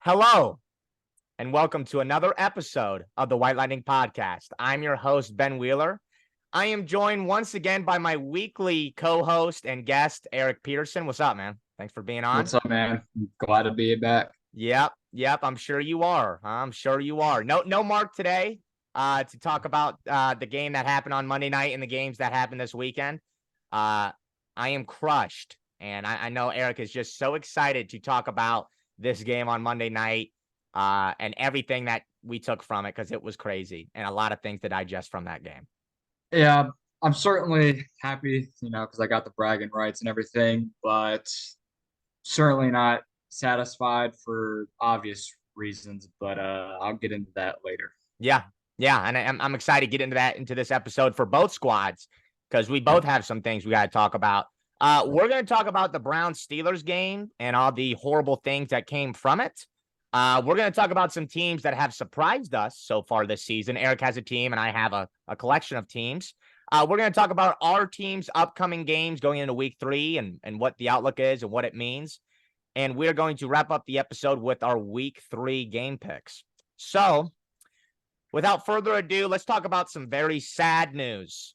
Hello, and welcome to another episode of the White Lightning Podcast. I'm your host, Ben Wheeler. I am joined once again by my weekly co-host and guest, Eric Peterson. What's up, man? Thanks for being on. What's up, man? Glad to be back. Yep. I'm sure you are. No Mark today to talk about the game that happened on Monday night and the games that happened this weekend. I am crushed, and I know Eric is just so excited to talk about this game on Monday night and everything that we took from it because it was crazy and a lot of things to digest from that game. Yeah, I'm certainly happy, because I got the bragging rights and everything, but certainly not satisfied for obvious reasons. But I'll get into that later. Yeah, and I'm excited to get into this episode for both squads because we both have some things we got to talk about. We're going to talk about the Browns-Steelers game and all the horrible things that came from it. We're going to talk about some teams that have surprised us so far this season. Eric has a team, and I have a collection of teams. We're going to talk about our team's upcoming games going into week 3 and what the outlook is and what it means. And we're going to wrap up the episode with our week 3 game picks. So, without further ado, let's talk about some very sad news.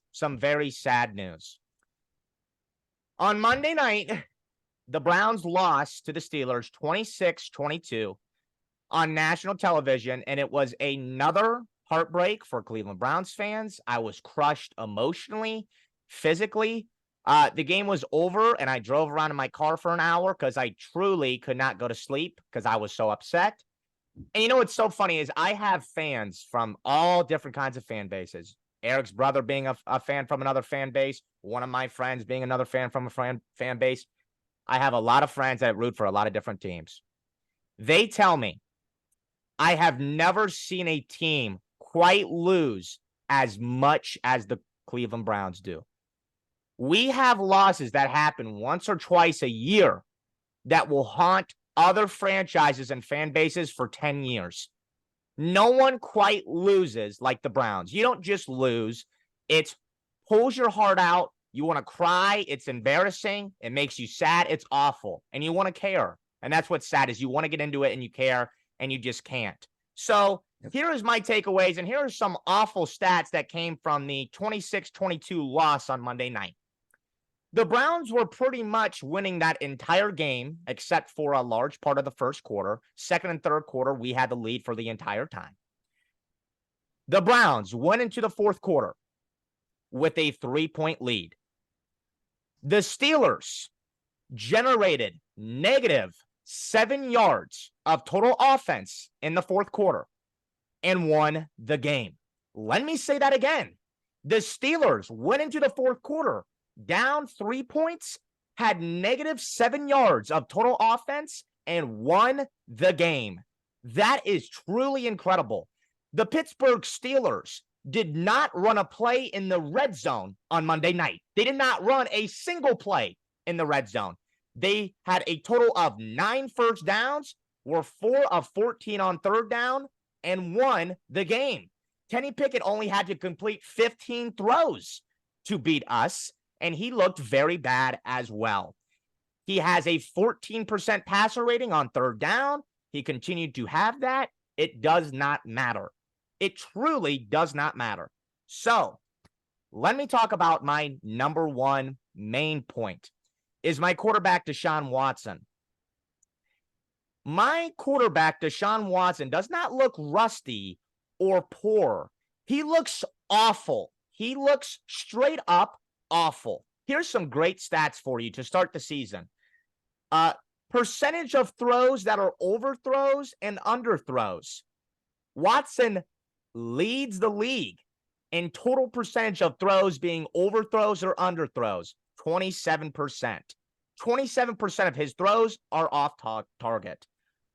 On Monday night, the Browns lost to the Steelers 26-22 on national television, and it was another heartbreak for Cleveland Browns fans. I was crushed emotionally, physically. The game was over, and I drove around in my car for an hour because I truly could not go to sleep because I was so upset. And you know what's so funny is I have fans from all different kinds of fan bases. Eric's brother being a fan from another fan base, one of my friends being another fan from a fan base. I have a lot of friends that root for a lot of different teams. They tell me I have never seen a team quite lose as much as the Cleveland Browns do. We have losses that happen once or twice a year that will haunt other franchises and fan bases for 10 years. No one quite loses like the Browns. You don't just lose. It pulls your heart out. You want to cry. It's embarrassing. It makes you sad. It's awful. And you want to care. And that's what's sad is you want to get into it and you care and you just can't. So here is my takeaways. And here are some awful stats that came from the 26-22 loss on Monday night. The Browns were pretty much winning that entire game, except for a large part of the first quarter. Second and third quarter, we had the lead for the entire time. The Browns went into the fourth quarter with a 3-point lead. The Steelers generated -7 yards of total offense in the fourth quarter and won the game. Let me say that again. The Steelers went into the fourth quarter down 3 points, had -7 yards of total offense, and won the game. That is truly incredible. The Pittsburgh Steelers did not run a play in the red zone on Monday night. They did not run a single play in the red zone. They had a total of 9 first downs, were 4 of 14 on third down, and won the game. Kenny Pickett only had to complete 15 throws to beat us, and he looked very bad as well. He has a 14% passer rating on third down. He continued to have that. It does not matter. It truly does not matter. So let me talk about my number one main point is my quarterback, Deshaun Watson. My quarterback, Deshaun Watson, does not look rusty or poor. He looks awful. He looks straight up awful. Here's some great stats for you to start the season. Percentage of throws that are overthrows and underthrows. Watson leads the league in total percentage of throws being overthrows or underthrows, 27%. 27% of his throws are off target.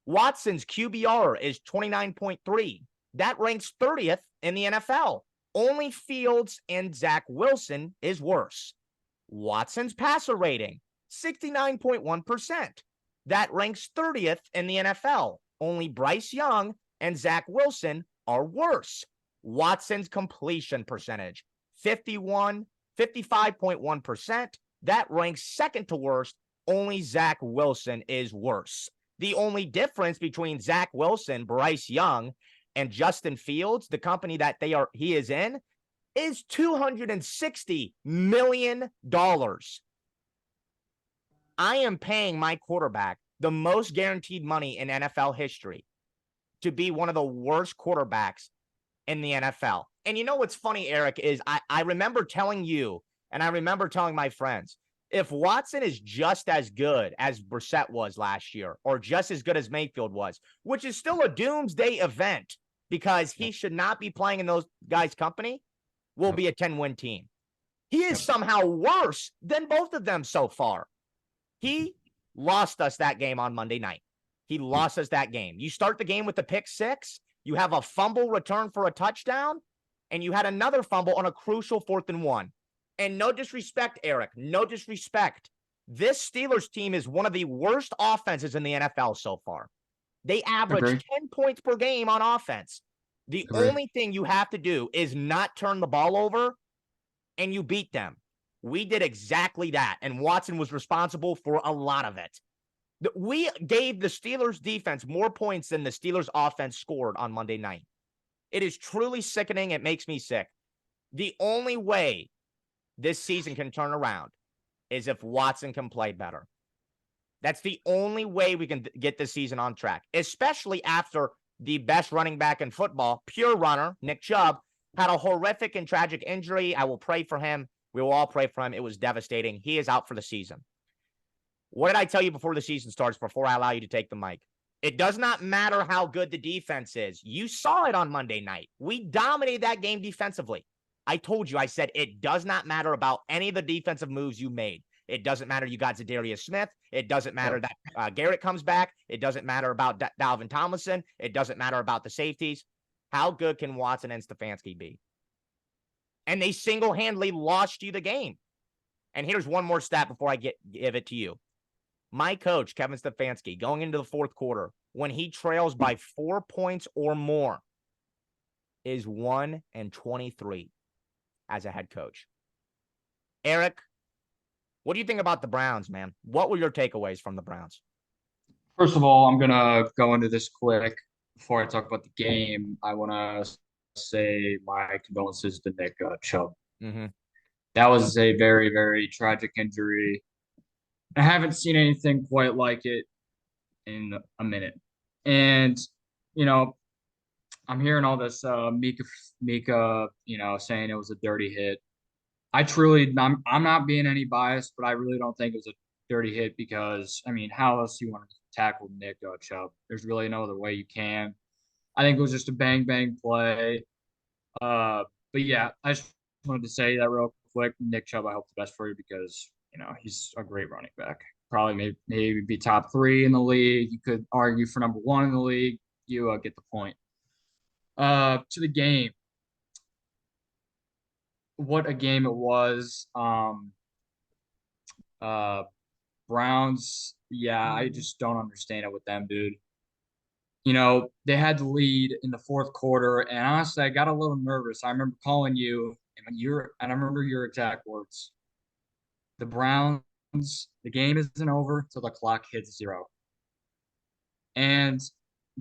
Watson's QBR is 29.3. That ranks 30th in the NFL. Only Fields and Zach Wilson is worse. Watson's passer rating, 69.1%. That ranks 30th in the NFL. Only Bryce Young and Zach Wilson are worse. Watson's completion percentage, 55.1%. That ranks second to worst. Only Zach Wilson is worse. The only difference between Zach Wilson, Bryce Young, and Justin Fields, the company that he is in, is $260 million. I am paying my quarterback the most guaranteed money in NFL history to be one of the worst quarterbacks in the NFL. And you know what's funny, Eric, is I remember telling you, and I remember telling my friends, if Watson is just as good as Brissett was last year, or just as good as Mayfield was, which is still a doomsday event because he should not be playing in those guys' company, we'll be a 10-win team. He is somehow worse than both of them so far. He lost us that game on Monday night. He lost us that game. You start the game with the pick six, you have a fumble return for a touchdown, and you had another fumble on a crucial 4th and 1. And no disrespect, Eric, no disrespect. This Steelers team is one of the worst offenses in the NFL so far. They average 10 points per game on offense. The only thing you have to do is not turn the ball over, and you beat them. We did exactly that, and Watson was responsible for a lot of it. We gave the Steelers defense more points than the Steelers offense scored on Monday night. It is truly sickening. It makes me sick. The only way this season can turn around is if Watson can play better. That's the only way we can get this season on track, especially after the best running back in football, pure runner, Nick Chubb, had a horrific and tragic injury. I will pray for him. We will all pray for him. It was devastating. He is out for the season. What did I tell you before the season starts, before I allow you to take the mic? It does not matter how good the defense is. You saw it on Monday night. We dominated that game defensively. I told you, I said, it does not matter about any of the defensive moves you made. It doesn't matter you got Zadarius Smith. It doesn't matter that Garrett comes back. It doesn't matter about Dalvin Tomlinson. It doesn't matter about the safeties. How good can Watson and Stefanski be? And they single-handedly lost you the game. And here's one more stat before I give it to you. My coach, Kevin Stefanski, going into the 4th quarter, when he trails by 4 points or more, is 1-23 as a head coach. Eric, what do you think about the Browns, man? What were your takeaways from the Browns? First of all, I'm going to go into this quick. Before I talk about the game, I want to say my condolences to Nick Chubb. Mm-hmm. That was a very, very tragic injury. I haven't seen anything quite like it in a minute. And, I'm hearing all this Mika, saying it was a dirty hit. I'm not being any biased, but I really don't think it was a dirty hit because, how else do you want to tackle Nick Chubb? There's really no other way you can. I think it was just a bang play. But yeah, I just wanted to say that real quick. Nick Chubb, I hope the best for you because, he's a great running back. Probably maybe be top 3 in the league. You could argue for number 1 in the league. You get the point. To the game. What a game it was. Browns, yeah, I just don't understand it with them, dude. They had the lead in the 4th quarter, and honestly, I got a little nervous. I remember calling you, and I remember your exact words. The Browns, the game isn't over till the clock hits 0. And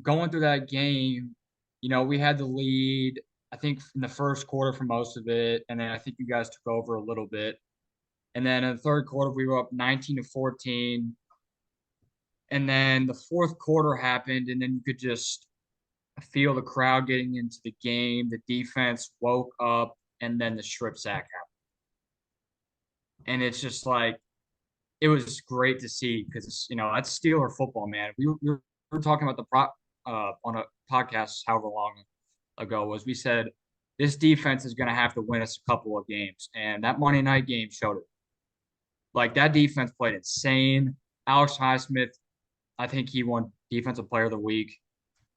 going through that game, we had the lead, I think, in the 1st quarter for most of it, and then I think you guys took over a little bit. And then in the 3rd quarter, we were up 19-14. And then the 4th quarter happened, and then you could just feel the crowd getting into the game. The defense woke up, and then the strip sack happened. And it's just like, it was great to see because, that's Steeler football, man. We were talking about on a podcast however long ago was we said this defense is going to have to win us a couple of games. And that Monday night game showed it. Like, that defense played insane. Alex Highsmith, I think he won Defensive Player of the Week.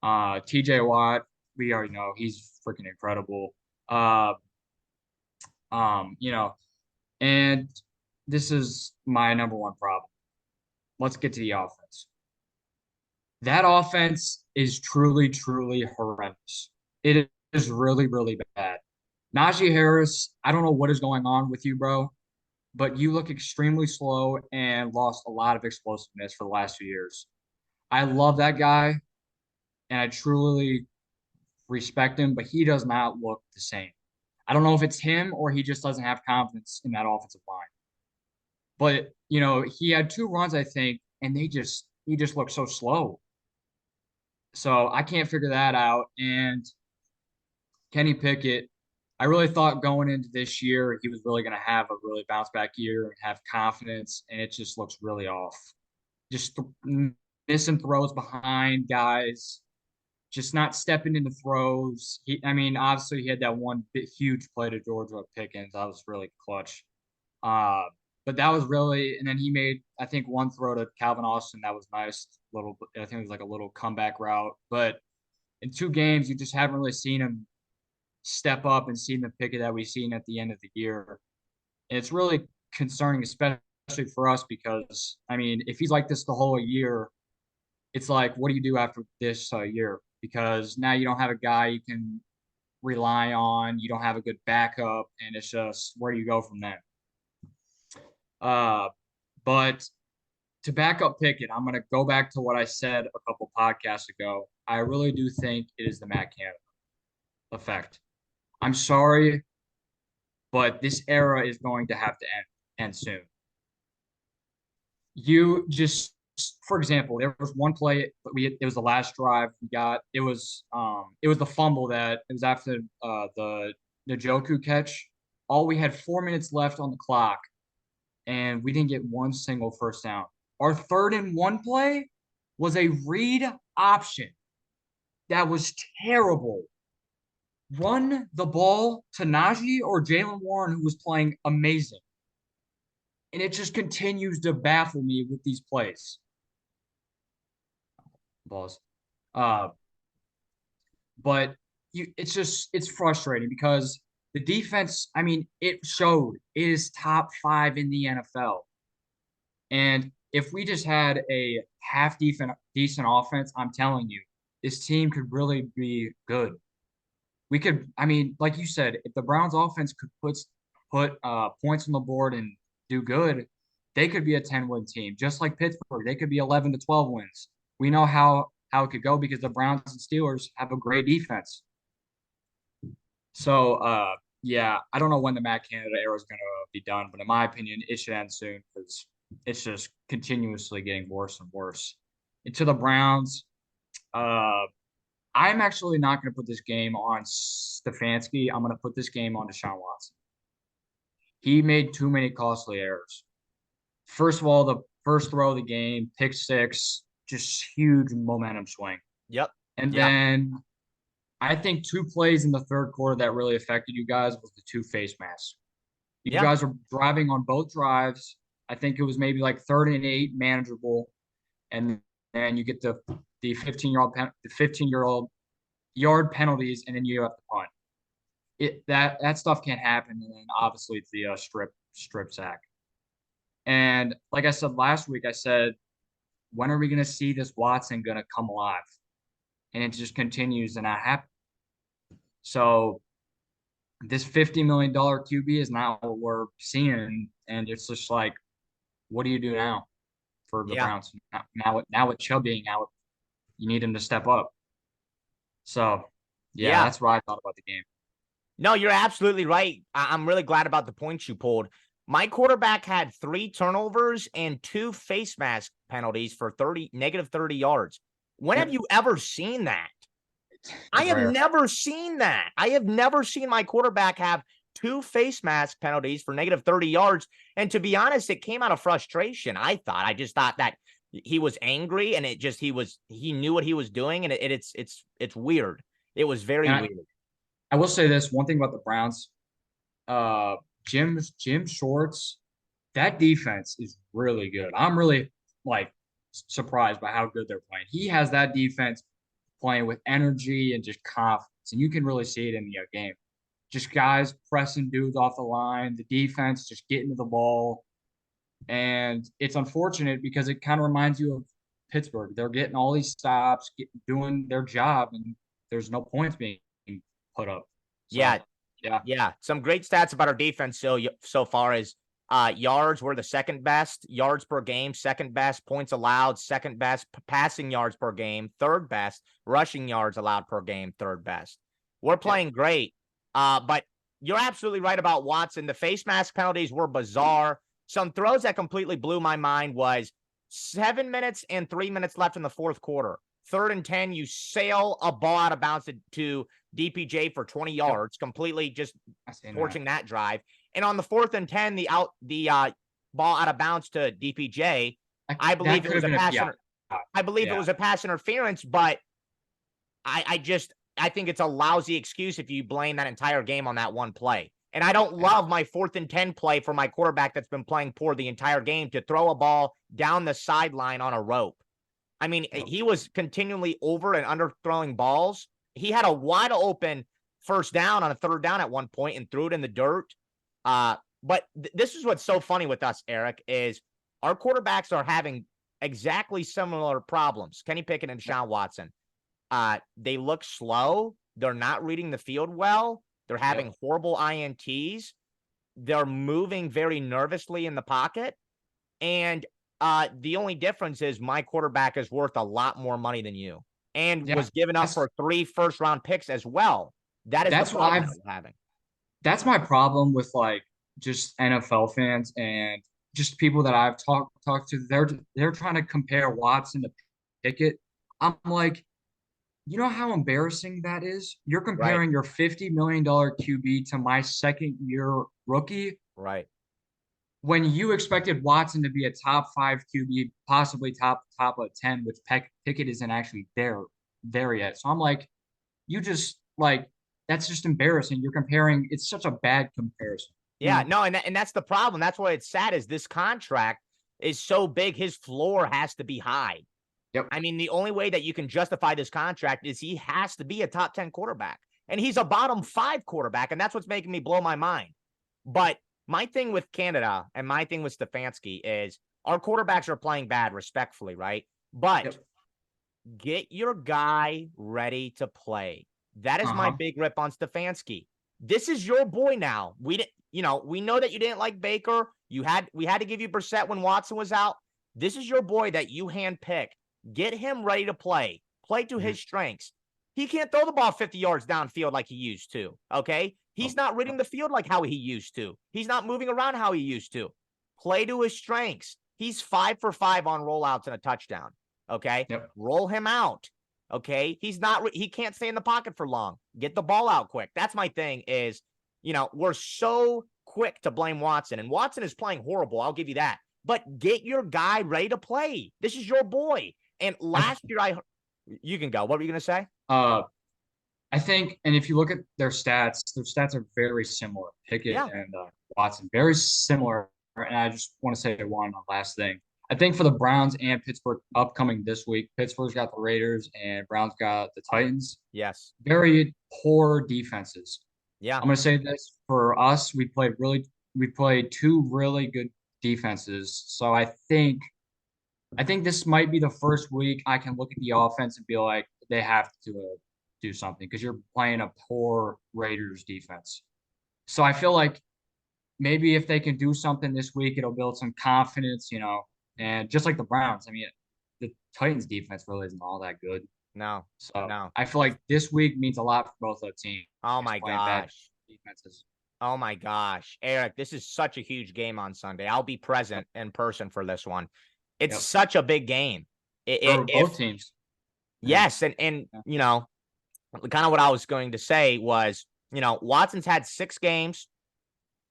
TJ Watt, we already know he's freaking incredible. And this is my number one problem. Let's get to the offense. That offense is truly, truly horrendous. It is really, really bad. Najee Harris, I don't know what is going on with you, bro, but you look extremely slow and lost a lot of explosiveness for the last few years. I love that guy, and I truly respect him, but he does not look the same. I don't know if it's him or he just doesn't have confidence in that offensive line. But he had 2 runs, I think, and he just looked so slow. So I can't figure that out. And Kenny Pickett, I really thought going into this year he was really going to have a really bounce back year and have confidence, and it just looks really off. Just missing throws behind guys, just not stepping into throws. I mean, obviously he had that one huge play to Georgia Pickens. That was really clutch. Uh, but that was really, and then he made, I think, one throw to Calvin Austin that was nice. I think it was like a little comeback route. But in 2 games, you just haven't really seen him step up and seen the Pickett that we've seen at the end of the year. And it's really concerning, especially for us, because I mean, if he's like this the whole year, it's like, what do you do after this year? Because now you don't have a guy you can rely on, you don't have a good backup, and it's just where do you go from there? But to back up Pickett, I'm going to go back to what I said a couple podcasts ago. I really do think it is the Matt Canada effect. I'm sorry, but this era is going to have to end soon. You just, for example, there was one play it was the last drive we got. It was the fumble that it was after the Njoku catch. All we had 4 minutes left on the clock, and we didn't get one single first down. Our 3rd-and-1 play was a read option that was terrible. Run the ball to Najee or Jalen Warren, who was playing amazing. And it just continues to baffle me with these plays. Balls. But it's frustrating because the defense, I mean, it showed it is top 5 in the NFL. And if we just had a half decent offense, I'm telling you, this team could really be good. We could, I mean, like you said, if the Browns offense could put points on the board and do good, they could be a 10-win team, just like Pittsburgh. They could be 11 to 12 wins. We know how it could go because the Browns and Steelers have a great defense. So, yeah, I don't know when the Matt Canada era is going to be done, but in my opinion, it should end soon because it's just continuously getting worse and worse. And to the Browns, I'm actually not going to put this game on Stefanski. I'm going to put this game on Deshaun Watson. He made too many costly errors. First of all, the first throw of the game, pick 6, just huge momentum swing. Yep. And then I think 2 plays in the 3rd quarter that really affected you guys was the 2 face masks. You guys were driving on both drives. I think it was maybe like 3rd and 8, manageable, and then you get the 15-year-old yard penalties, and then you have to punt. That stuff can't happen, and then obviously it's the strip sack. And like I said last week, I said, when are we going to see this Watson going to come alive? And it just continues to not happen. So this $50 million QB is not what we're seeing, and it's just like, what do you do now for the Browns? Now with Chubb being out, you need him to step up. So, yeah, that's what I thought about the game. No, you're absolutely right. I'm really glad about the points you pulled. My quarterback had 3 turnovers and 2 face mask penalties for negative 30 yards. When have you ever seen that? I have never seen that. I have never seen my quarterback have 2 face mask penalties for negative 30 yards. And to be honest, it came out of frustration. I just thought that he was angry, and he knew what he was doing, and it's weird. It was very weird. I will say this one thing about the Browns. Jim Schwartz, that defense is really good. I'm really surprised by how good they're playing. He has that defense playing with energy and just confidence, and you can really see it in the game. Just guys pressing dudes off the line, the defense just getting to the ball. And it's unfortunate because it kind of reminds you of Pittsburgh. They're getting all these stops, doing their job, and there's no points being put up. So, yeah. Some great stats about our defense so far is Yards were the second best. Yards per game, second best. Points allowed, second best. Passing yards per game, third best. Rushing yards allowed per game, third best. We're playing great. But you're absolutely right about Watson. The face mask penalties were bizarre. Some throws that completely blew my mind was 7 minutes and 3 minutes left in the fourth quarter. 3rd and 10, you sail a ball out of bounds to DPJ for 20 yards, completely just torching that drive. And on the 4th and 10, the ball out of bounds to DPJ, I believe it was a pass. I believe it was a pass interference, but I think it's a lousy excuse if you blame that entire game on that one play. And I don't love my 4th and 10 play for my quarterback that's been playing poor the entire game to throw a ball down the sideline on a rope. I mean, he was continually over and under throwing balls. He had a wide open first down on a 3rd down at one point and threw it in the dirt. But this is what's so funny with us, Eric, is our quarterbacks are having exactly similar problems. Kenny Pickett and Deshaun Watson. They look slow. They're not reading the field well. They're having horrible INTs. They're moving very nervously in the pocket. And the only difference is my quarterback is worth a lot more money than you and was given up for 3 first-round picks as well. That's the problem I'm having. That's my problem with like just NFL fans and just people that I've talked to. They're trying to compare Watson to Pickett. I'm like, you know how embarrassing that is? You're comparing your $50 million QB to my second-year rookie. Right. When you expected Watson to be a top 5 QB, possibly top of 10, which Pickett isn't actually there yet. So I'm like, you just like that's just embarrassing. You're comparing. It's such a bad comparison. Yeah, no, and that's the problem. That's why it's sad is this contract is so big. His floor has to be high. Yep. I mean, the only way that you can justify this contract is he has to be a top 10 quarterback. And he's a bottom 5 quarterback, and that's what's making me blow my mind. But my thing with Canada and my thing with Stefanski is our quarterbacks are playing bad, respectfully, right? But get your guy ready to play. That is my big rip on Stefanski. This is your boy now. We know that you didn't like Baker. We had to give you Brissett when Watson was out. This is your boy that you handpicked. Get him ready to play. Play to his strengths. He can't throw the ball 50 yards downfield like he used to, okay? He's not reading the field like how he used to. He's not moving around how he used to. Play to his strengths. He's 5 for 5 on rollouts and a touchdown, okay? Roll him out, okay? He can't stay in the pocket for long. Get the ball out quick. That's my thing is, we're so quick to blame Watson, and Watson is playing horrible. I'll give you that. But get your guy ready to play. This is your boy. And last year, you can go. What were you going to say? I think, and if you look at their stats are very similar. Pickett and Watson, very similar. And I just want to say one last thing. I think for the Browns and Pittsburgh upcoming this week, Pittsburgh's got the Raiders and Browns got the Titans. Yes. Very poor defenses. Yeah. I'm going to say this for us. We played 2 really good defenses. So I think this might be the first week I can look at the offense and be like, they have to do something because you're playing a poor Raiders defense. So I feel like maybe if they can do something this week, it'll build some confidence, and just like the Browns, I mean, the Titans defense really isn't all that good. No. I feel like this week means a lot for both the teams. Oh my gosh. Defenses. Oh my gosh. Eric, this is such a huge game on Sunday. I'll be present in person for this one. It's such a big game. For both teams. Yes. And kind of what I was going to say was, Watson's had 6 games.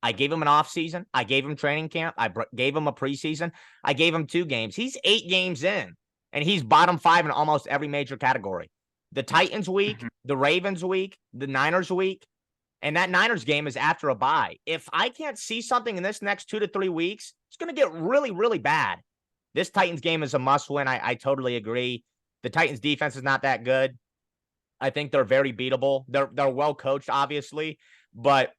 I gave him an offseason. I gave him training camp. I gave him a preseason. I gave him 2 games. He's 8 games in, and he's bottom 5 in almost every major category. The Titans week, the Ravens week, the Niners week, and that Niners game is after a bye. If I can't see something in this next 2 to 3 weeks, it's going to get really, really bad. This Titans game is a must-win. I totally agree. The Titans defense is not that good. I think they're very beatable. They're well coached, obviously, but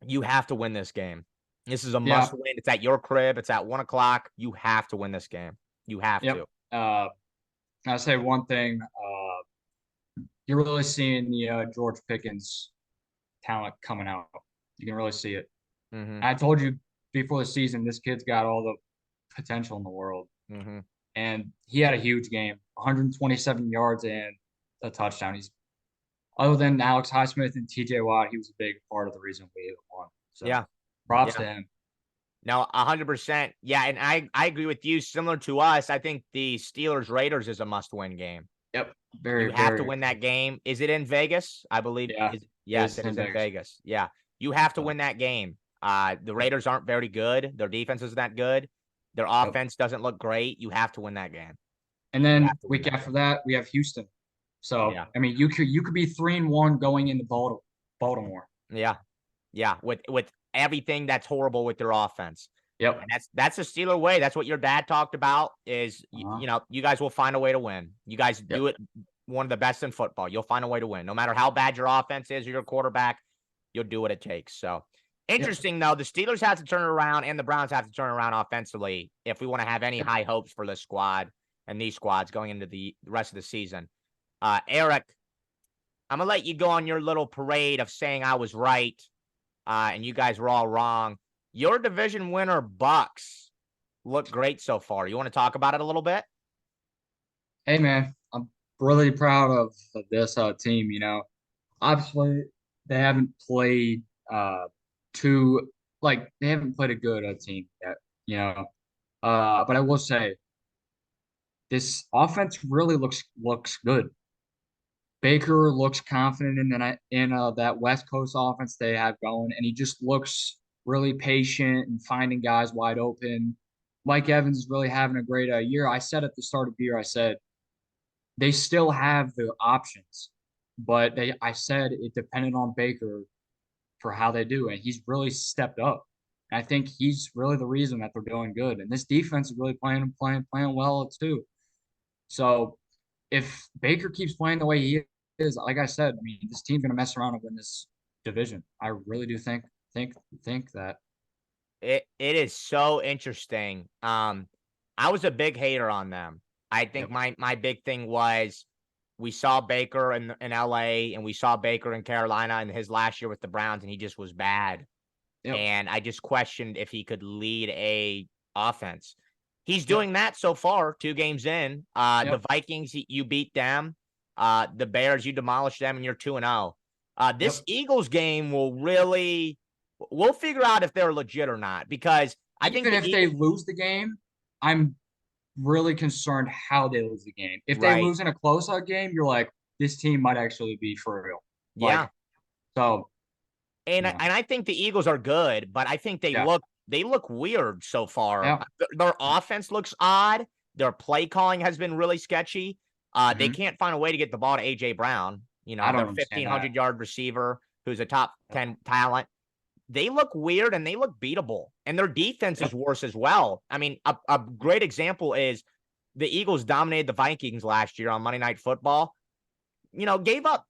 you have to win this game. This is a must win. It's at your crib. It's at 1:00. You have to win this game. You have to. I'll say one thing. You're really seeing the George Pickens talent coming out. You can really see it. I told you before the season, this kid's got all the potential in the world. Mm-hmm. And he had a huge game, 127 yards and a touchdown. He's other than Alex Highsmith and TJ Watt, he was a big part of the reason we won. So Yeah. props to Yeah. him. No, 100%. Yeah, and I agree with you. Similar to us, I think the Steelers Raiders is a must-win game. Yep. You Very, have to very. win that game. Is it in Vegas? I believe. Yeah. It Yes, is it in is in Vegas. Vegas. Yeah, you have to So, win that game. The yep. Raiders aren't very good. Their defense isn't that good. Their Yep. offense doesn't look great. You have to win that game. And You then have to win week that after game. that, we have Houston. So Yeah, I mean, you could be 3-1 going into Baltimore. yeah, yeah. With everything that's horrible with their offense. Yep. And that's the Steeler way. That's what your dad talked about is, Uh-huh. you guys will find a way to win. You guys Yep. do it one of the best in football. You'll find a way to win. No matter how bad your offense is or your quarterback, you'll do what it takes. So Yep. interesting, though. The Steelers have to turn it around and the Browns have to turn it around offensively if we want to have any Yep. high hopes for this squad and these squads going into the rest of the season. Eric, I'm going to let you go on your little parade of saying I was right and you guys were all wrong. Your division winner, Bucks, look great so far. You want to talk about it a little bit? Hey man, I'm really proud of this team. Obviously they haven't played too they haven't played a good team yet. But I will say this offense really looks good. Baker looks confident in that West Coast offense they have going, and he just looks really patient and finding guys wide open. Mike Evans is really having a great year. I said at the start of the year, I said they still have the options, but I said it depended on Baker for how they do, and he's really stepped up. And I think he's really the reason that they're doing good. And this defense is really playing well too. So if Baker keeps playing the way he is, like I said, I mean, this team's gonna mess around and win this division. I really do think that. It is so interesting. I was a big hater on them. I think Yep. my big thing was we saw Baker in LA and we saw Baker in Carolina in his last year with the Browns, and he just was bad. Yep. And I just questioned if he could lead a offense. He's Yep. doing that so far, 2 games in. The Yep. Vikings, you beat them. The Bears, you demolished them, and you're 2-0. This Yep. Eagles game will really, we'll figure out if they're legit or not because I think Even the if they Eagles, lose the game, I'm really concerned how they lose the game. If they right? lose in a close-out game, you're like, this team might actually be for real. Yeah, Like, so, and I think the Eagles are good, but I think yeah, they look weird so far. yeah, Their offense looks odd. Their play calling has been really sketchy. They hmm can't find a way to get the ball to AJ Brown. I Their don't understand that. 1,500-yard receiver who's a top Yep. 10 talent. They look weird and they look beatable, and their defense is Yep. worse as well. I mean, a great example is the Eagles dominated the Vikings last year on Monday Night Football. Gave up,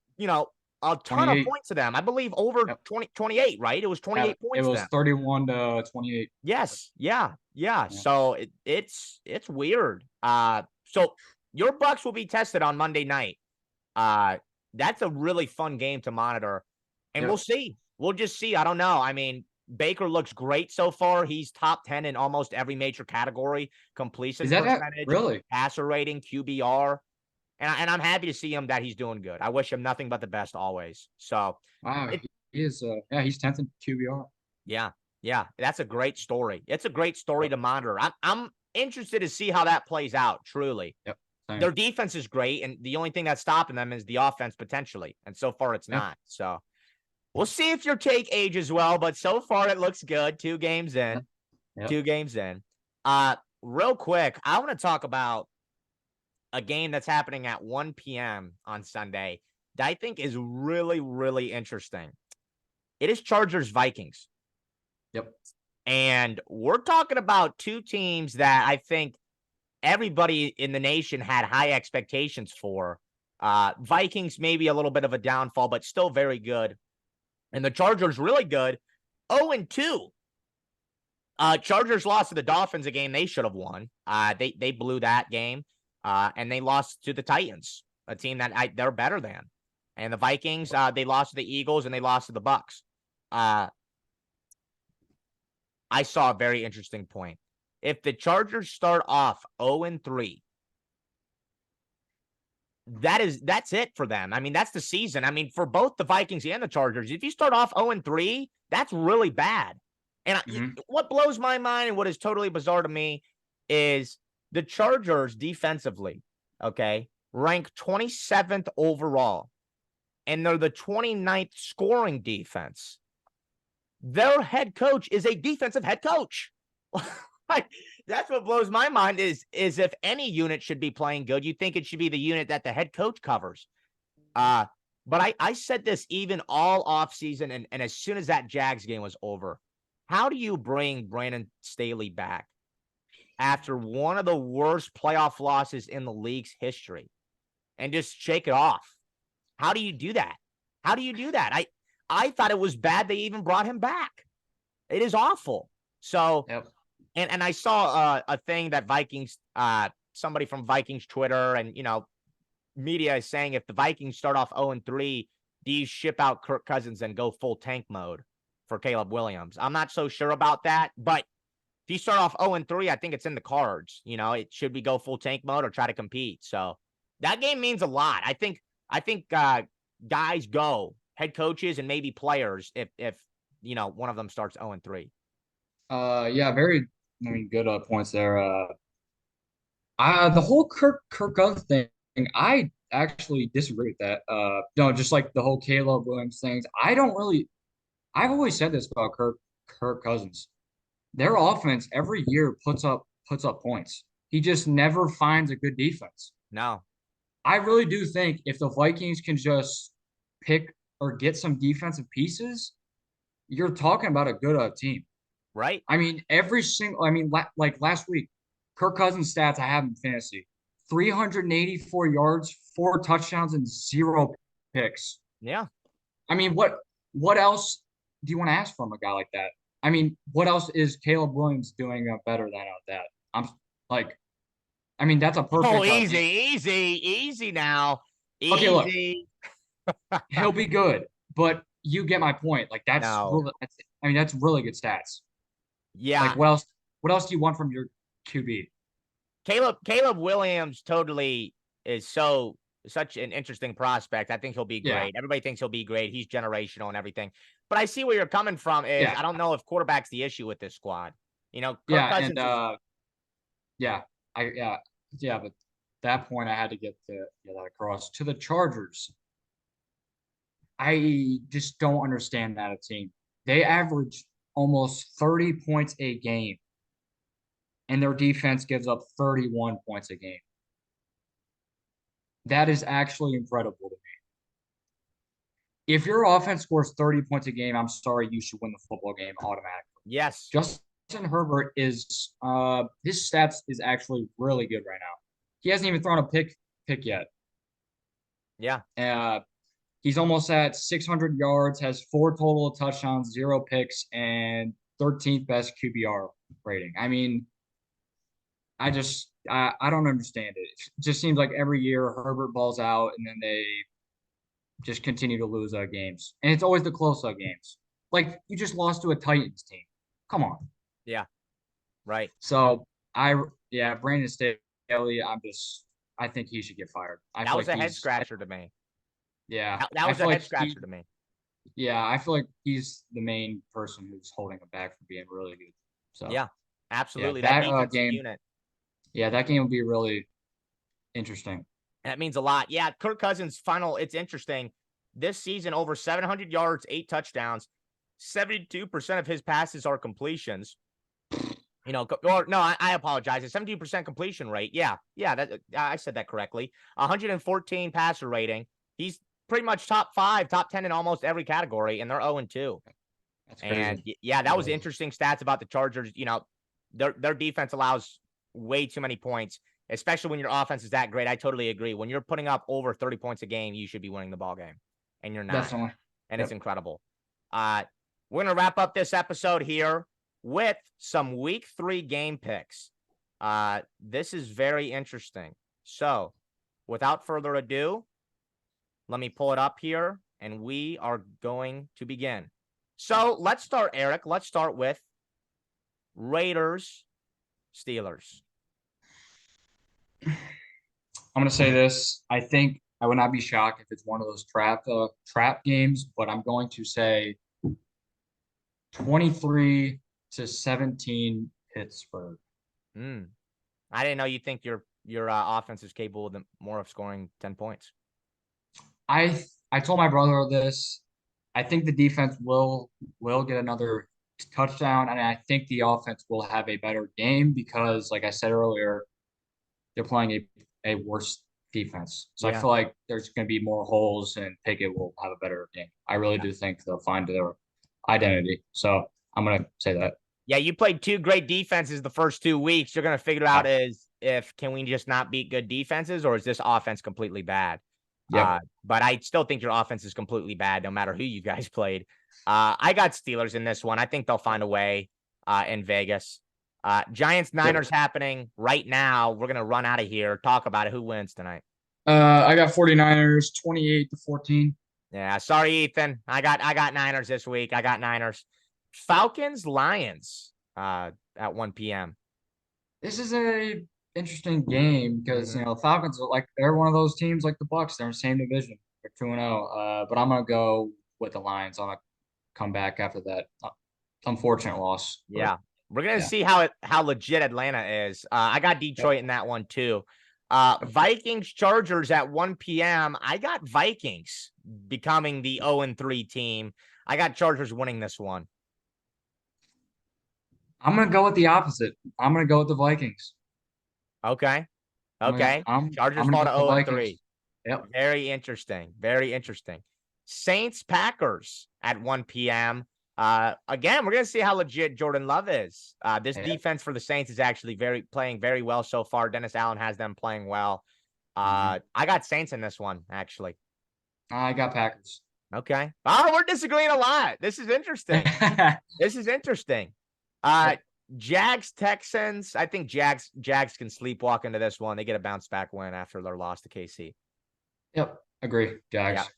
a ton of 28. points to them. I believe over Yep. 28, right? It was Yeah, 28 it points to was them. 31 to 28. Yes. Yeah. Yeah. Yeah. So it's weird. So your Bucks will be tested on Monday night. That's a really fun game to monitor. And we'll Yep. see. We'll just see. I don't know. I mean, Baker looks great so far. He's top 10 in almost every major category: completion Is that it? percentage, Really? passer rating, QBR. And I'm happy to see him that he's doing good. I wish him nothing but the best always. So Wow. it, He is. Yeah, he's 10th in QBR. yeah, yeah, that's a great story. It's a great story Yep. to monitor. I'm interested to see how that plays out. Truly, Yep. their Same. defense is great, and the only thing that's stopping them is the offense potentially. And so far, it's Yeah. not. So we'll see if your take ages well. But so far, it looks good. 2 games in. Yep. 2 games in. Real quick, I want to talk about a game that's happening at 1 p.m. on Sunday that I think is really, really interesting. It is Chargers Vikings. Yep. And we're talking about 2 teams that I think everybody in the nation had high expectations for. Vikings, maybe a little bit of a downfall, but still very good. And the Chargers, really good. 0-2. Chargers lost to the Dolphins, a game they should have won. They blew that game. And they lost to the Titans, a team that they're better than. And the Vikings, they lost to the Eagles and they lost to the Bucks. I I saw a very interesting point. If the Chargers start off 0-3, that's it for them. I mean, that's the season. I mean, for both the Vikings and the Chargers, if you start off 0-3, that's really bad. And what blows my mind and what is totally bizarre to me is the Chargers defensively, okay, rank 27th overall, and they're the 29th scoring defense. Their head coach is a defensive head coach. Like, that's what blows my mind is if any unit should be playing good, you think it should be the unit that the head coach covers. But I said this even all offseason, and as soon as that Jags game was over, how do you bring Brandon Staley back after one of the worst playoff losses in the league's history and just shake it off? How do you do that? How do you do that? I thought it was bad they even brought him back. It is awful. So, Yep. And I saw a thing that Vikings, somebody from Vikings Twitter and, media is saying if the Vikings start off 0-3, do you ship out Kirk Cousins and go full tank mode for Caleb Williams? I'm not so sure about that, but if you start off 0-3, I think it's in the cards. It should be go full tank mode or try to compete. So that game means a lot. I think guys go, head coaches and maybe players if one of them starts 0-3. Yeah, very good points there. The whole Kirk Cousins thing, I actually disagree with that. No, just like the whole Caleb Williams things. I've always said this about Kirk Cousins. Their offense every year puts up points. He just never finds a good defense. No. I really do think if the Vikings can just pick or get some defensive pieces, you're talking about a good team. Right. I mean, like last week, Kirk Cousins stats I have in fantasy: 384 yards, 4 touchdowns, and 0 picks. Yeah. I mean, what else do you want to ask from a guy like that? I mean, what else is Caleb Williams doing better than that? That's a perfect. Oh, easy now. Easy. Okay, look, he'll be good, but you get my point. Like that's really good stats. Yeah. Like what else do you want from your QB? Caleb Williams totally is such an interesting prospect. I think he'll be great. Yeah. Everybody thinks he'll be great. He's generational and everything. But I see where you're coming from is I don't know if quarterback's the issue with this squad. Kirk Cousins but that point I had to get that across. To the Chargers, I just don't understand that team. They average almost 30 points a game, and their defense gives up 31 points a game. That is actually incredible to me. If your offense scores 30 points a game, I'm sorry, you should win the football game automatically. Yes. Justin Herbert his stats is actually really good right now. He hasn't even thrown a pick yet. Yeah. He's almost at 600 yards, has 4 total touchdowns, 0 picks, and 13th best QBR rating. I mean, I don't understand it. It just seems like every year Herbert balls out and then they just continue to lose games. And it's always the close games. Like you just lost to a Titans team. Come on. Yeah. Right. So Brandon Staley, I think he should get fired. That was a head scratcher to me. Yeah. That was a head scratcher to me. Yeah, I feel like he's the main person who's holding him back from being really good. So yeah, absolutely. Yeah, that game unit. Yeah, that game will be really interesting. That means a lot. Yeah, Kirk Cousins it's interesting. This season, over 700 yards, 8 touchdowns, 72% of his passes are completions. I apologize. A 17% completion rate. Yeah, I said that correctly. 114 passer rating. He's pretty much top 5, top 10 in almost every category, and they're 0-2. That's crazy. And yeah, that was interesting stats about the Chargers. Their defense allows way too many points, especially when your offense is that great. I totally agree. When you're putting up over 30 points a game, you should be winning the ball game, and you're not. Definitely. And It's incredible. We're going to wrap up this episode here with some week 3 game picks. This is very interesting. So without further ado, let me pull it up here, and we are going to begin. So let's start, Eric. Let's start with Raiders, Steelers. I'm gonna say this. I think I would not be shocked if it's one of those trap games, but I'm going to say 23-17 Pittsburgh. I didn't know you think your offense is capable of more of scoring 10 points. I told my brother this. I think the defense will get another touchdown, and I think the offense will have a better game because, like I said earlier, they're playing a worse defense. So I Yeah. feel like there's going to be more holes, and Pickett will have a better game. I really do think they'll find their identity. So I'm going to say that. Yeah, you played two great defenses the first 2 weeks. You're going to figure out is if can we just not beat good defenses, or is this offense completely bad? Yep. But I still think your offense is completely bad no matter who you guys played. I got Steelers in this one. I think they'll find a way in Vegas. Giants Niners happening right now. We're going to run out of here. Talk about it. Who wins tonight? I got 49ers 28-14. Yeah, sorry, Ethan. I got Niners this week. I got Niners. Falcons Lions at 1 p.m. This is a interesting game because the Falcons are they're one of those teams like the Bucks. They're in the same division. They're 2-0. But I'm gonna go with the Lions. I'm gonna come back after that unfortunate loss. Yeah, we're gonna see how legit Atlanta is. I got Detroit in that one too. Vikings Chargers at 1 p.m. I got Vikings becoming the 0-3 team. I got Chargers winning this one. I'm gonna go with the opposite. I'm gonna go with the Vikings. Okay. Chargers fall to 0-3. Yep. Very interesting. Very interesting. Saints Packers at 1 p.m. Again, we're gonna see how legit Jordan Love is. This defense for the Saints is actually playing very well so far. Dennis Allen has them playing well. I got Saints in this one, actually. I got Packers. Okay. Oh, we're disagreeing a lot. This is interesting. This is interesting. Jags Texans. I think Jags can sleepwalk into this one. They get a bounce back win after their loss to KC. Yep, agree. Jags.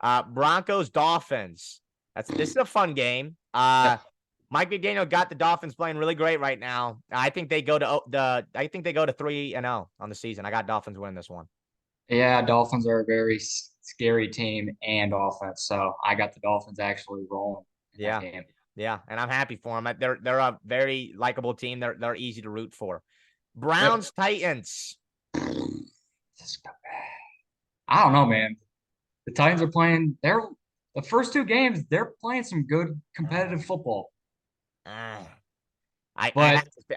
Broncos Dolphins. This is a fun game. Mike McDaniel got the Dolphins playing really great right now. I think they go to 3-0 on the season. I got Dolphins winning this one. Yeah, Dolphins are a very scary team and offense. So I got the Dolphins actually rolling. Yeah. Yeah, and I'm happy for them. They're a very likable team. They're easy to root for. Browns Titans. I don't know, man. The Titans are playing. The first two games. They're playing some good competitive football. I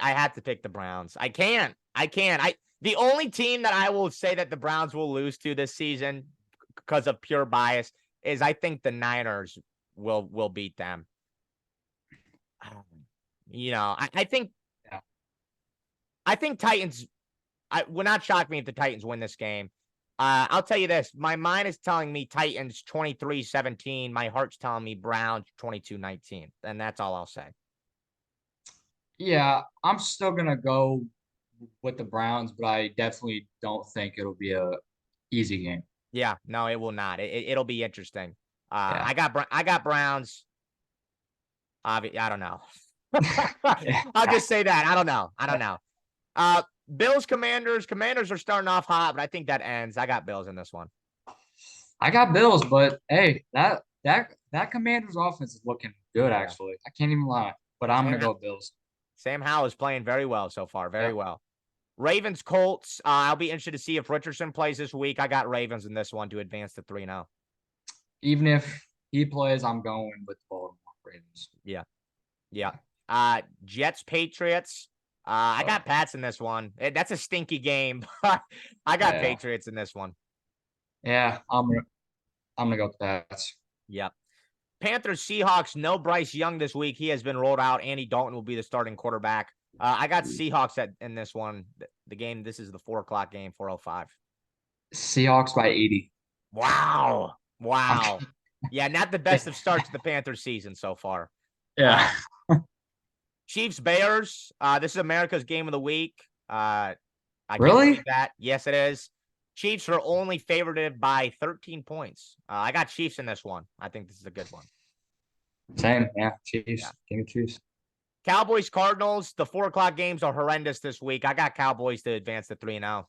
have to pick the Browns. I can't. The only team that I will say that the Browns will lose to this season because of pure bias is I think the Niners will beat them. I think Titans. Would not shock me if the Titans win this game. I'll tell you this. My mind is telling me Titans 23-17. My heart's telling me Browns 22-19. And that's all I'll say. Yeah, I'm still going to go with the Browns, but I definitely don't think it'll be a easy game. Yeah, no, it will not. It'll be interesting. I got Browns. I don't know. I'll just say that. I don't know. Bills Commanders. Commanders are starting off hot, but I think that ends. I got Bills in this one. I got Bills, but hey, that Commanders offense is looking good, actually. I can't even lie. But I'm gonna go Bills. Sam Howell is playing very well so far. Very well. Ravens Colts. I'll be interested to see if Richardson plays this week. I got Ravens in this one to advance to 3-0. Even if he plays, I'm going with the Baltimore Ravens. Yeah. Jets Patriots. I got Pats in this one. That's a stinky game. I got Patriots in this one. Yeah, I'm gonna go with Pats. Yep. Panthers Seahawks. No Bryce Young this week. He has been rolled out. Andy Dalton will be the starting quarterback. I got Seahawks in this one. The game. This is the 4:00 game. 4:05. Seahawks by 80. Wow. Yeah, not the best of starts to the Panthers season so far. Yeah. Chiefs Bears. This is America's game of the week. I really? Can't that. Yes, it is. Chiefs are only favored by 13 points. I got Chiefs in this one. I think this is a good one. Same, yeah. Chiefs. Give me Chiefs. Cowboys, Cardinals. The 4 o'clock games are horrendous this week. I got Cowboys to advance to 3-0.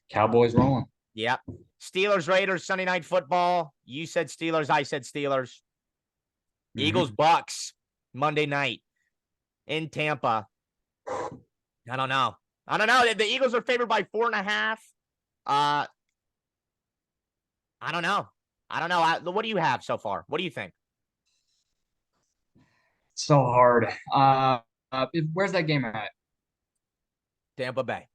Cowboys rolling. Yep. Steelers, Raiders, Sunday Night Football. You said Steelers. I said Steelers. Eagles, Bucks, Monday night in Tampa. I don't know. The Eagles are favored by 4.5. I don't know. What do you have so far? What do you think? So hard. Where's that game at? Tampa Bay.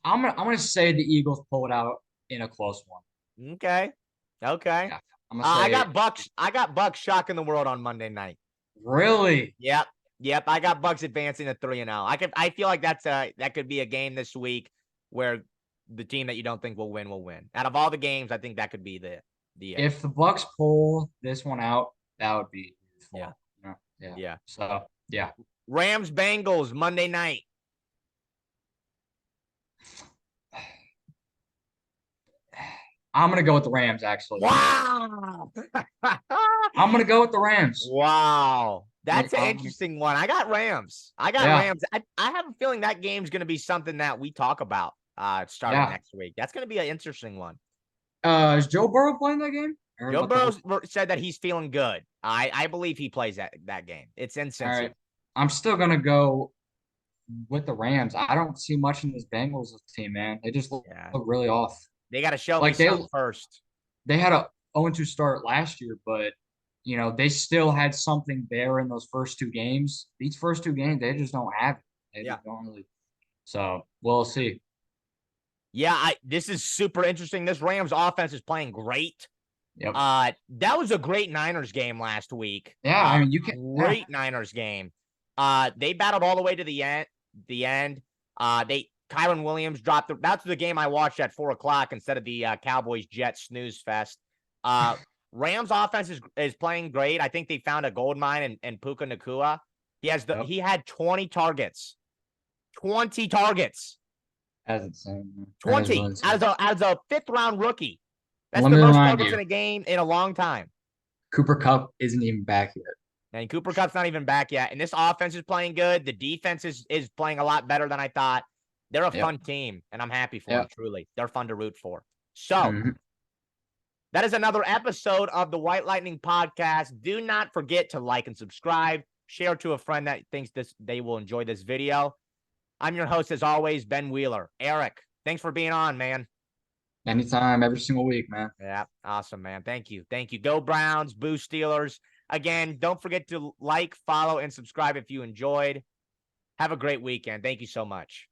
I'm gonna say the Eagles pull it out in a close one. Okay. Yeah, I'm gonna say I got Bucks. I got Bucks shocking the world on Monday night. Really? Yep. I got Bucks advancing to 3-0. I feel like that could be a game this week where the team that you don't think will win. Out of all the games, I think that could be the If the Bucks pull this one out, that would be fun. Yeah. So yeah. Rams, Bengals, Monday night. I'm gonna go with the Rams, actually. Wow. I'm gonna go with the Rams. Wow. That's an interesting one. I got Rams. Rams. I have a feeling that game's gonna be something that we talk about starting next week. That's gonna be an interesting one. Is Joe Burrow playing that game? Joe Burrow said that he's feeling good. I believe he plays that game. It's in Cincy. All right. I'm still gonna go with the Rams. I don't see much in this Bengals team, man. They just look really off. They got to show me something first. They had a 0-2 start last year, but they still had something there in those first 2 games. These first 2 games, they just don't have it. They just don't really. So we'll see. Yeah, this is super interesting. This Rams offense is playing great. Yep. That was a great Niners game last week. Yeah, I mean, you can great Niners game. They battled all the way to the end. Kyron Williams dropped that's the game I watched at 4 o'clock instead of the Cowboys Jets snooze fest. Rams offense is playing great. I think they found a gold mine in Puka Nacua. He had 20 targets. 20 targets. That's insane. 20 as a 5th round rookie. That's the most targets in a game in a long time. Cooper Kupp isn't even back yet. And Cooper Kupp's not even back yet. And this offense is playing good. The defense is playing a lot better than I thought. They're a fun team, and I'm happy for them, truly. They're fun to root for. So, that is another episode of the White Lightning Podcast. Do not forget to like and subscribe. Share to a friend that thinks they will enjoy this video. I'm your host, as always, Ben Wheeler. Eric, thanks for being on, man. Anytime, every single week, man. Yeah, awesome, man. Thank you. Go Browns, boo Steelers. Again, don't forget to like, follow, and subscribe if you enjoyed. Have a great weekend. Thank you so much.